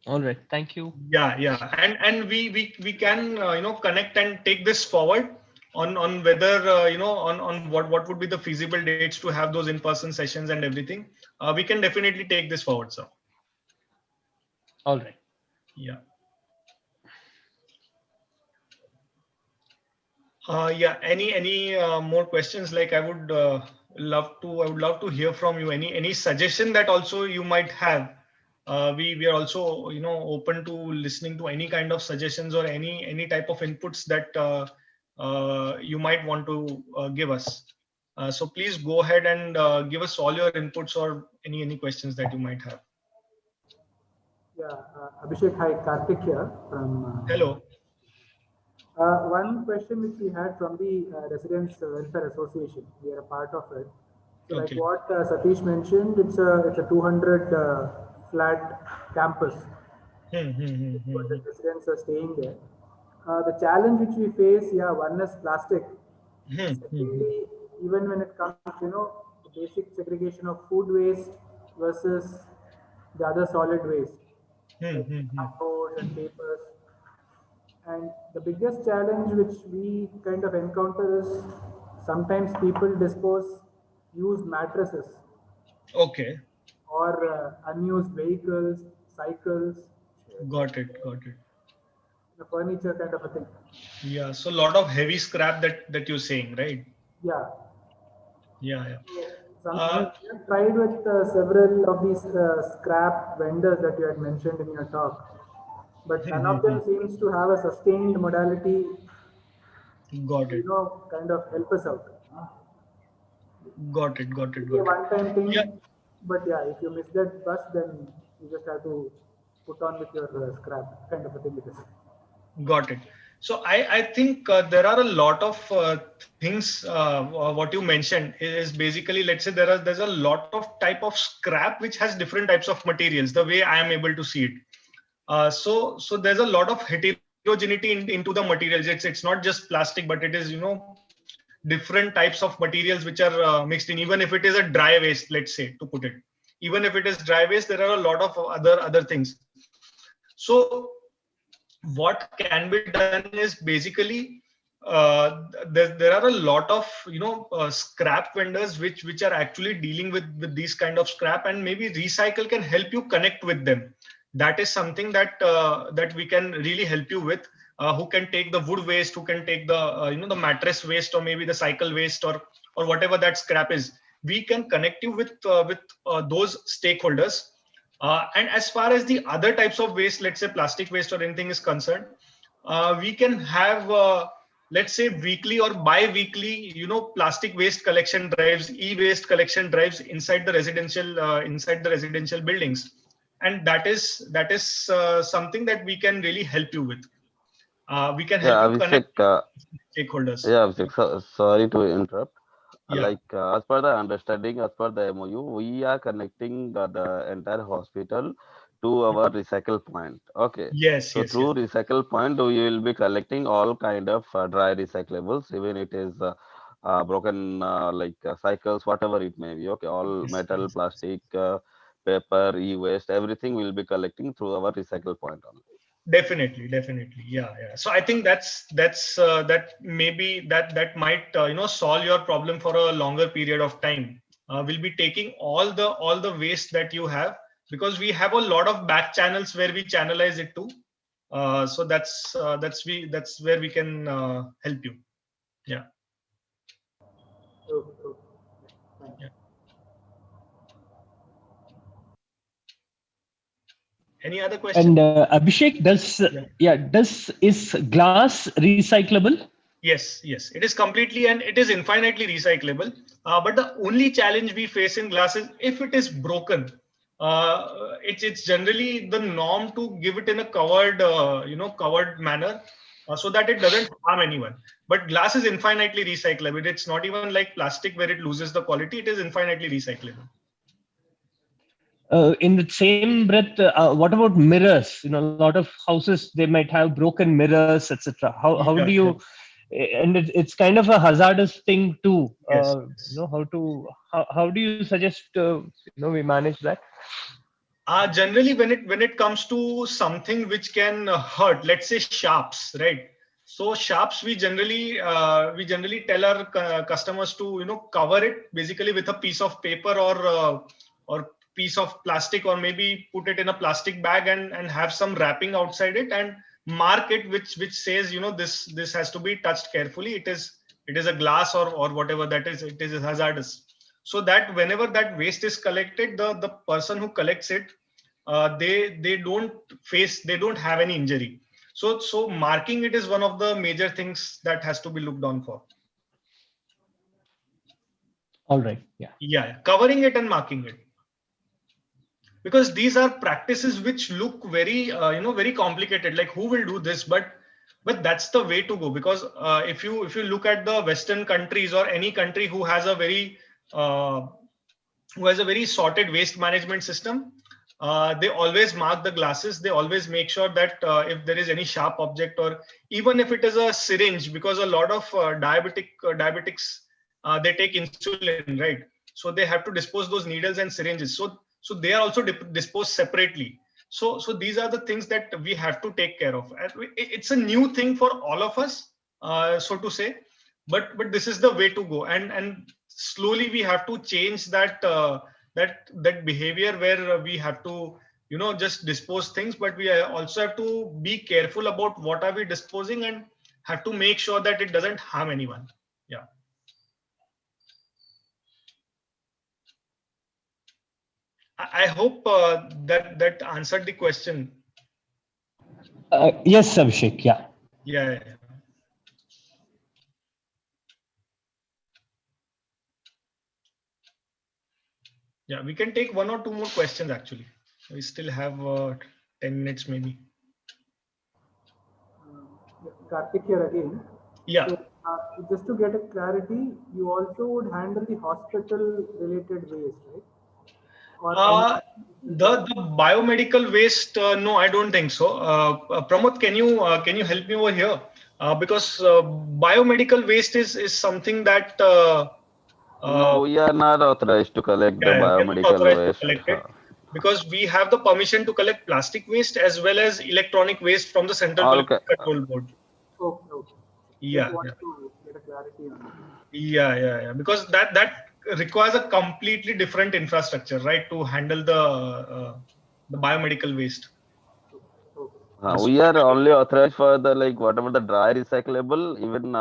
[SPEAKER 5] All right. Thank you.
[SPEAKER 1] Yeah, and we can connect and take this forward on whether on what would be the feasible dates to have those in-person sessions and everything. We can definitely take this forward, sir.
[SPEAKER 5] All right.
[SPEAKER 1] Yeah. Yeah. Any more questions? Like I would love to hear from you. Any suggestion that also you might have. We are also open to listening to any kind of suggestions or any type of inputs that you might want to give us. So please go ahead and give us all your inputs or any questions that you might have.
[SPEAKER 3] Yeah, Abhishek, hi, Karthik here from.
[SPEAKER 1] Hello.
[SPEAKER 3] One question which we had from the Residents Welfare Association, we are a part of it. So
[SPEAKER 1] Okay.
[SPEAKER 3] like what Satish mentioned, it's a 200 flat campus. But the residents are staying there. The challenge which we face, yeah, one is plastic. Secondly, even when it comes, the basic segregation of food waste versus the other solid waste, cardboard and papers. And the biggest challenge which we kind of encounter is sometimes people dispose used mattresses
[SPEAKER 1] Okay.
[SPEAKER 3] or unused vehicles, cycles,
[SPEAKER 1] Got it.
[SPEAKER 3] the furniture kind of a thing.
[SPEAKER 1] Yeah. So a lot of heavy scrap that you're saying, right?
[SPEAKER 3] Yeah.
[SPEAKER 1] Yeah.
[SPEAKER 3] We have tried with several of these scrap vendors that you had mentioned in your talk, but none of them seems to have a sustained modality.
[SPEAKER 1] Got it.
[SPEAKER 3] Kind of help us out.
[SPEAKER 1] Got it.
[SPEAKER 3] It's a one-time thing,
[SPEAKER 1] Yeah.
[SPEAKER 3] but yeah, if you miss that bus, then you just have to put on with your scrap kind of a thing. It is.
[SPEAKER 1] Got it. So I think there are a lot of things. What you mentioned is basically, let's say there's a lot of type of scrap which has different types of materials. The way I am able to see it. So there's a lot of heterogeneity into the materials. It's not just plastic, but it is different types of materials which are mixed in. Even if it is a dry waste, let's say, to put it, even if it is dry waste, there are a lot of other things. So what can be done is basically there are a lot of scrap vendors which are actually dealing with these kind of scrap, and maybe Recycle can help you connect with them. That is something that we can really help you with. Who can take the wood waste, who can take the the mattress waste, or maybe the cycle waste, or whatever that scrap is. We can connect you with those stakeholders. And as far as the other types of waste, let's say plastic waste or anything is concerned, we can have, let's say, weekly or bi-weekly, plastic waste collection drives, e-waste collection drives inside the residential buildings, and that is something that we can really help you with. We can help you connect stakeholders.
[SPEAKER 4] Yeah, Abhishek, sorry to interrupt.
[SPEAKER 1] Yeah.
[SPEAKER 4] As per the understanding, as per the MOU, we are connecting the entire hospital to our recycle point. Okay.
[SPEAKER 1] Yes.
[SPEAKER 4] So through recycle point, we will be collecting all kind of dry recyclables, even it is broken cycles, whatever it may be. Okay, all metal, plastic, paper, e-waste, everything will be collecting through our recycle point only.
[SPEAKER 1] Definitely. Yeah. So I think that maybe that might solve your problem for a longer period of time. We'll be taking all the waste that you have. because we have a lot of back channels where we channelize it to. So that's where we can help you. Yeah. Yeah. Any other question?
[SPEAKER 5] And Abhishek, is glass recyclable?
[SPEAKER 1] Yes, it is completely and it is infinitely recyclable. But the only challenge we face in glass is if it is broken. It's generally the norm to give it in a covered covered manner, so that it doesn't harm anyone. But glass is infinitely recyclable. It's not even like plastic where it loses the quality. It is infinitely recyclable.
[SPEAKER 5] In the same breath, what about mirrors? A lot of houses, they might have broken mirrors, etc. How do you? And it's kind of a hazardous thing too.
[SPEAKER 1] Yes.
[SPEAKER 5] How do you suggest we manage that?
[SPEAKER 1] Generally, when it comes to something which can hurt, let's say sharps, right? So sharps, we generally tell our customers to cover it basically with a piece of paper or piece of plastic, or maybe put it in a plastic bag and have some wrapping outside it and mark it which says this has to be touched carefully. It is a glass or whatever that is. It is hazardous. So that whenever that waste is collected, the person who collects it, they don't have any injury. So marking it is one of the major things that has to be looked on for.
[SPEAKER 5] All right.
[SPEAKER 1] Yeah, covering it and marking it, because these are practices which look very very complicated, like who will do this, but that's the way to go. Because if you look at the Western countries or any country who has a very sorted waste management system, they always mark the glasses. They always make sure that if there is any sharp object, or even if it is a syringe, because a lot of diabetics they take insulin, right? So they have to dispose those needles and syringes. So they are also disposed separately. So these are the things that we have to take care of. It's a new thing for all of us, so to say, but this is the way to go. And slowly we have to change that behavior where we have to just dispose things, but we also have to be careful about what are we disposing and have to make sure that it doesn't harm anyone. Yeah. I hope that answered the question.
[SPEAKER 5] Yes, Abhishek.
[SPEAKER 1] Yeah. Yeah, we can take one or two more questions actually. We still have 10 minutes maybe.
[SPEAKER 3] Karthik here again.
[SPEAKER 1] Yeah.
[SPEAKER 3] So, just to get a clarity, you also would handle the hospital related waste, right?
[SPEAKER 1] The biomedical waste, no, I don't think so. Pramod, can you help me over here? Because biomedical waste is something that
[SPEAKER 4] no, we are not authorized to collect the biomedical waste.
[SPEAKER 1] Because we have the permission to collect plastic waste as well as electronic waste from the Central Pollution Control Board.
[SPEAKER 3] Okay.
[SPEAKER 1] Yeah.
[SPEAKER 3] Just want to get a clarity on that.
[SPEAKER 1] Yeah. Because that requires a completely different infrastructure, right, to handle the biomedical waste.
[SPEAKER 4] We are only authorized for the whatever the dry recyclable, even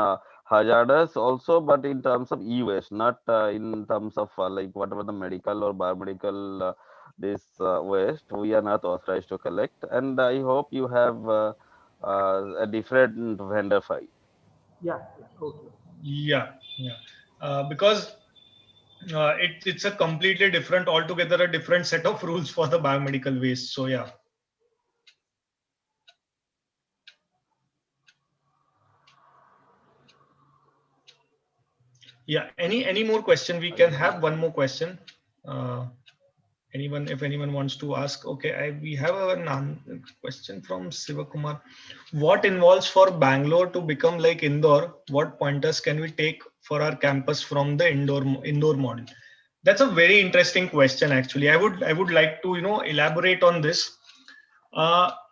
[SPEAKER 4] hazardous also, but in terms of e-waste, not in terms of whatever the medical or biomedical this waste, we are not authorized to collect. And I hope you have a different vendor file.
[SPEAKER 3] Yeah. Okay.
[SPEAKER 1] Yeah. Because it's a completely different, altogether a different set of rules for the biomedical waste. So yeah. Yeah. Any more question? We can have one more question. If anyone wants to ask. Okay, we have a question from Sivakumar. What involves for Bangalore to become like Indore? What pointers can we take for our campus from the Indore model? That's a very interesting question. Actually, I would like to elaborate on this.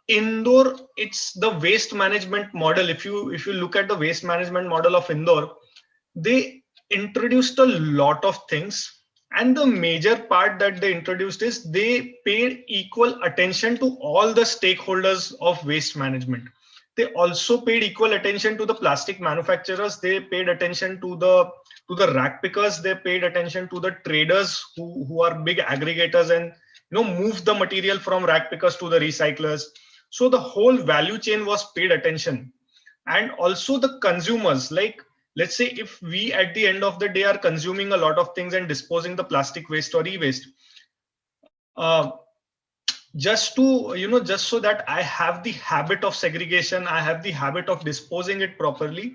[SPEAKER 1] Indore, it's the waste management model. If you look at the waste management model of Indore, they introduced a lot of things And the major part that they introduced is they paid equal attention to all the stakeholders of waste management. They also paid equal attention to the plastic manufacturers. They paid attention to the rack pickers. They paid attention to the traders who are big aggregators and move the material from rack pickers to the recyclers. So the whole value chain was paid attention. And also the consumers, like, let's say if we at the end of the day are consuming a lot of things and disposing the plastic waste or e-waste, just so that I have the habit of segregation, I have the habit of disposing it properly,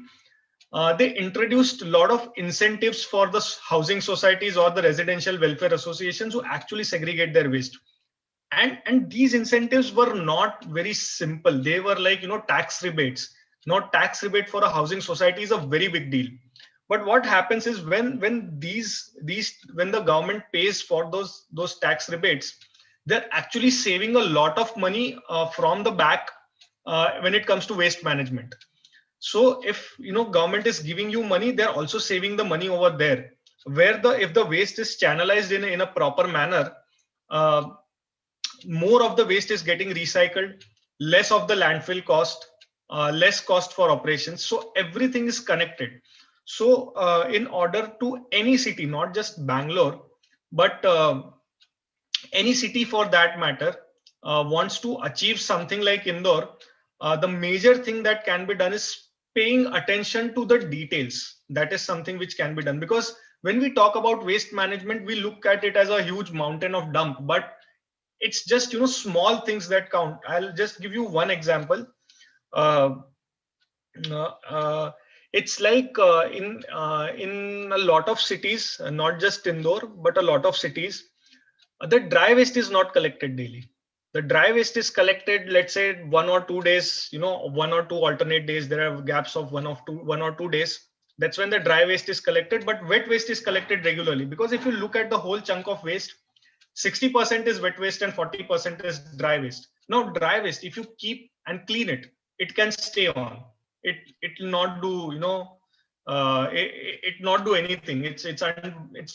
[SPEAKER 1] they introduced a lot of incentives for the housing societies or the residential welfare associations who actually segregate their waste. And these incentives were not very simple. They were like, tax rebates. Tax rebate for a housing society is a very big deal. But what happens is when the government pays for those tax rebates, they're actually saving a lot of money from the back when it comes to waste management. So if government is giving you money, they're also saving the money over there. Where if the waste is channelized in a proper manner, more of the waste is getting recycled, less of the landfill cost, less cost for operations. So everything is connected. So in order to any city, not just Bangalore, but any city for that matter, wants to achieve something like Indore, the major thing that can be done is paying attention to the details. That is something which can be done, because when we talk about waste management, we look at it as a huge mountain of dump, but it's just small things that count. I'll just give you one example. It's like in a lot of cities, not just Indore, but a lot of cities, the dry waste is not collected daily. The dry waste is collected, let's say 1 or 2 days, 1 or 2 alternate days. There are gaps of 1 or 2 days. That's when the dry waste is collected, but wet waste is collected regularly. Because if you look at the whole chunk of waste, 60% is wet waste and 40% is dry waste. Now, dry waste, if you keep and clean it, it can stay on. It will not do, it not do anything. It's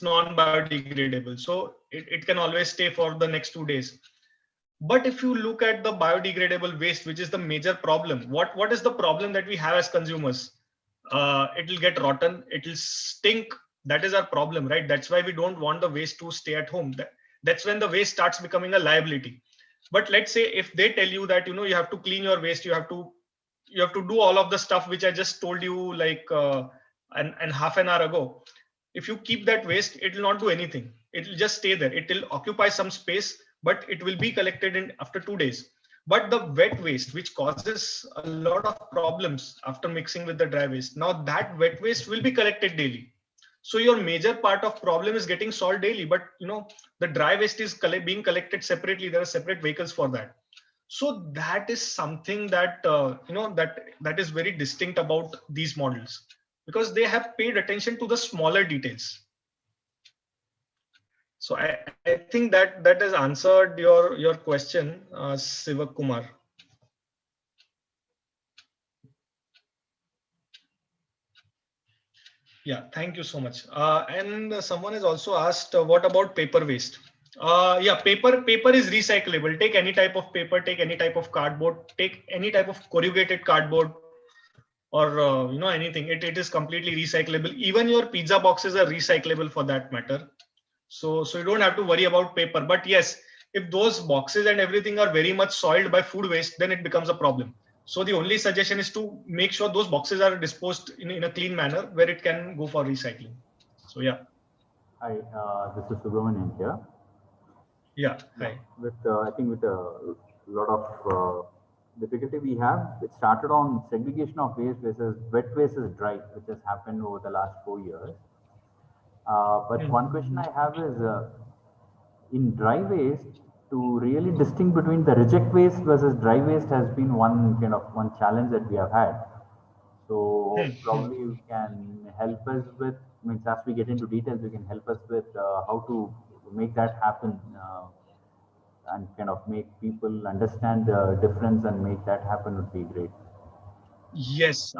[SPEAKER 1] non-biodegradable. So it can always stay for the next 2 days. But if you look at the biodegradable waste, which is the major problem, what is the problem that we have as consumers? It will get rotten. It will stink. That is our problem, right? That's why we don't want the waste to stay at home. That's when the waste starts becoming a liability. But let's say if they tell you that you have to clean your waste, you have to do all of the stuff which I just told you like and half an hour ago. If you keep that waste, it will not do anything. It will just stay there. It will occupy some space, but it will be collected in after 2 days. But the wet waste, which causes a lot of problems after mixing with the dry waste, now that wet waste will be collected daily. So your major part of problem is getting solved daily, but the dry waste is being collected separately. There are separate vehicles for that. So that is something that that is very distinct about these models, because they have paid attention to the smaller details. So I think that has answered your question, Sivak Kumar. Yeah, thank you so much. And someone has also asked, what about paper waste? Yeah, paper is recyclable. Take any type of paper, take any type of cardboard, take any type of corrugated cardboard, or anything. It is completely recyclable. Even your pizza boxes are recyclable for that matter. So you don't have to worry about paper. But yes, if those boxes and everything are very much soiled by food waste, then it becomes a problem. So the only suggestion is to make sure those boxes are disposed in a clean manner where it can go for recycling. So yeah.
[SPEAKER 2] Hi, this is Subramanian here.
[SPEAKER 1] Yeah, hi.
[SPEAKER 2] I think with a lot of difficulty we have, it started on segregation of waste versus wet versus dry, which has happened over the last 4 years. But one question I have is, in dry waste, to really distinguish between the reject waste versus dry waste has been one challenge that we have had. So probably you can help us with, as we get into details, you can help us with how to make that happen and kind of make people understand the difference and make that happen would be great.
[SPEAKER 1] Yes,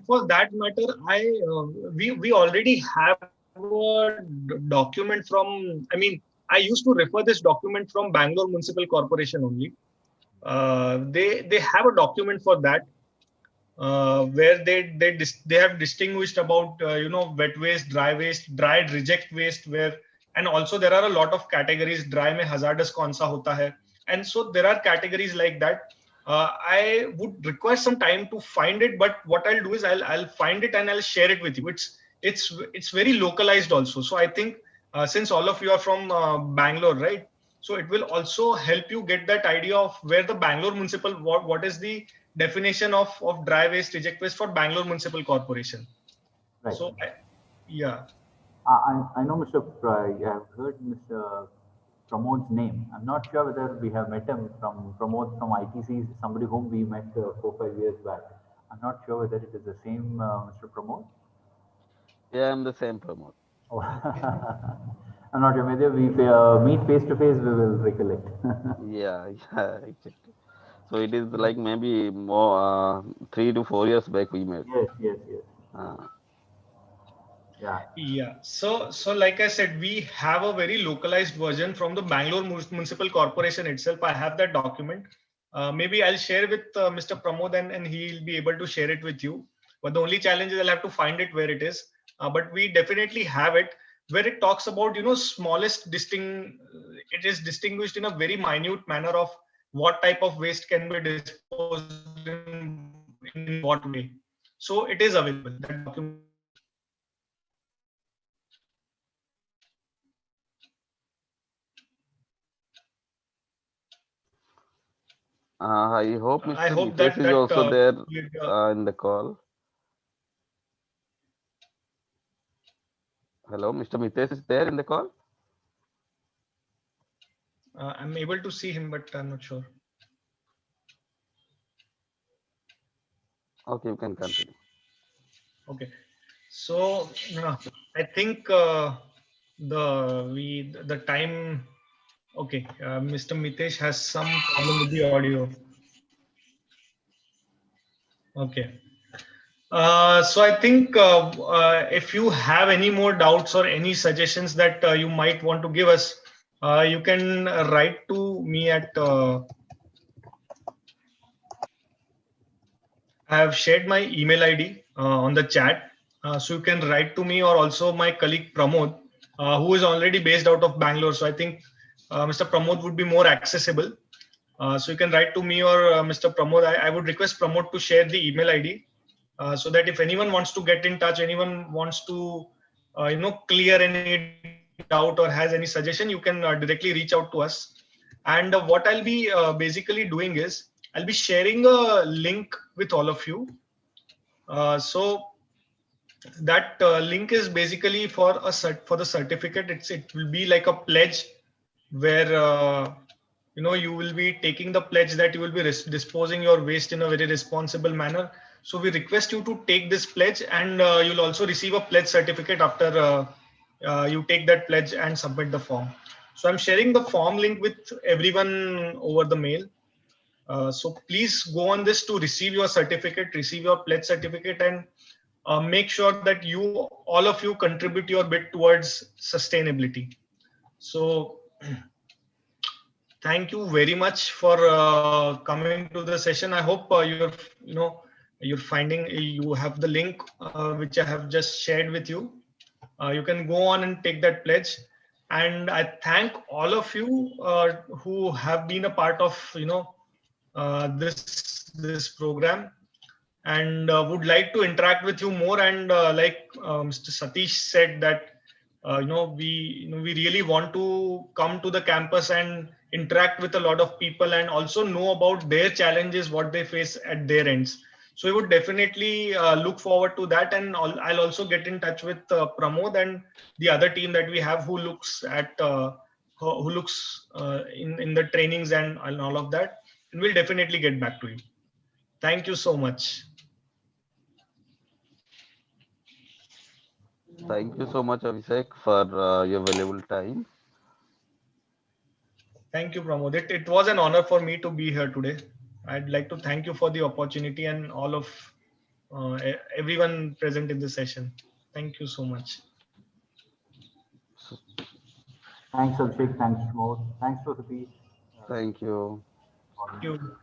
[SPEAKER 1] for that matter, we already have a document from, I mean, I used to refer this document from Bangalore Municipal Corporation only. They have a document for that, where they have distinguished about wet waste, dry waste, dried reject waste, where, and also there are a lot of categories. Dry mein hazardous kaun sa hota hai, and so there are categories like that. I would require some time to find it, but what I'll do is I'll find it and I'll share it with you. It's very localized also. So I think since all of you are from Bangalore, right? So it will also help you get that idea of where the Bangalore Municipal, what is the definition of dry waste, reject waste for Bangalore Municipal Corporation.
[SPEAKER 2] Right.
[SPEAKER 1] So, yeah.
[SPEAKER 2] I know Mr. I have heard Mr. Pramod's name. I'm not sure whether we have met him from Pramod from ITC, somebody whom we met 4-5 years back. I'm not sure whether it is the same Mr. Pramod.
[SPEAKER 4] Yeah, I'm the same Pramod.
[SPEAKER 2] Oh. I'm not sure whether we meet face to face, we will recollect.
[SPEAKER 4] Yeah, exactly. So it is like maybe more 3 to 4 years back we met.
[SPEAKER 2] Yes.
[SPEAKER 1] Yeah. So like I said, we have a very localized version from the Bangalore Municipal Corporation itself. I have that document. Maybe I'll share with Mr. Pramod, and he'll be able to share it with you. But the only challenge is I'll have to find it where it is. But we definitely have it, where it talks about, smallest it is distinguished in a very minute manner of what type of waste can be disposed in what way. So it is available. That document.
[SPEAKER 4] I hope Mr.
[SPEAKER 1] I hope
[SPEAKER 4] Mitesh is also there in the call. Hello, Mr. Mitesh is there in the call?
[SPEAKER 1] I'm able to see him, but I'm not sure.
[SPEAKER 4] Okay, you can continue.
[SPEAKER 1] Okay, so I think the time. Okay, Mr. Mitesh has some problem with the audio. Okay. So I think if you have any more doubts or any suggestions that you might want to give us, you can write to me at. I have shared my email ID on the chat, so you can write to me, or also my colleague Pramod, who is already based out of Bangalore. So I think Mr. Pramod would be more accessible. So you can write to me or Mr. Pramod. I would request Pramod to share the email ID, so that if anyone wants to get in touch, anyone wants to clear any doubt or has any suggestion, you can directly reach out to us. And what I'll be basically doing is I'll be sharing a link with all of you. So that link is basically for the certificate. It will be like a pledge where you will be taking the pledge that you will be disposing your waste in a very responsible manner. So we request you to take this pledge, and you'll also receive a pledge certificate after you take that pledge and submit the form. So I'm sharing the form link with everyone over the mail. So please go on this to receive your certificate, receive your pledge certificate, and make sure that all of you contribute your bit towards sustainability. So thank you very much for coming to the session. I hope you're finding, you have the link which I have just shared with you. You can go on and take that pledge. And I thank all of you who have been a part of this program, and would like to interact with you more. And like Mr. Satish said, that we really want to come to the campus and interact with a lot of people, and also know about their challenges, what they face at their ends. So we would definitely look forward to that. And I'll also get in touch with Pramod and the other team that we have, who looks at in the trainings and all of that, and we'll definitely get back to you. Thank you so much.
[SPEAKER 4] Thank you so much, Abhishek, for your valuable time.
[SPEAKER 1] Thank you, Pramod. It was an honor for me to be here today. I'd like to thank you for the opportunity, and all of everyone present in the session. Thank you so much.
[SPEAKER 2] Thanks, Abhishek. Thanks, Pramod. Thanks, Satish.
[SPEAKER 4] Thank you.
[SPEAKER 1] Thank you.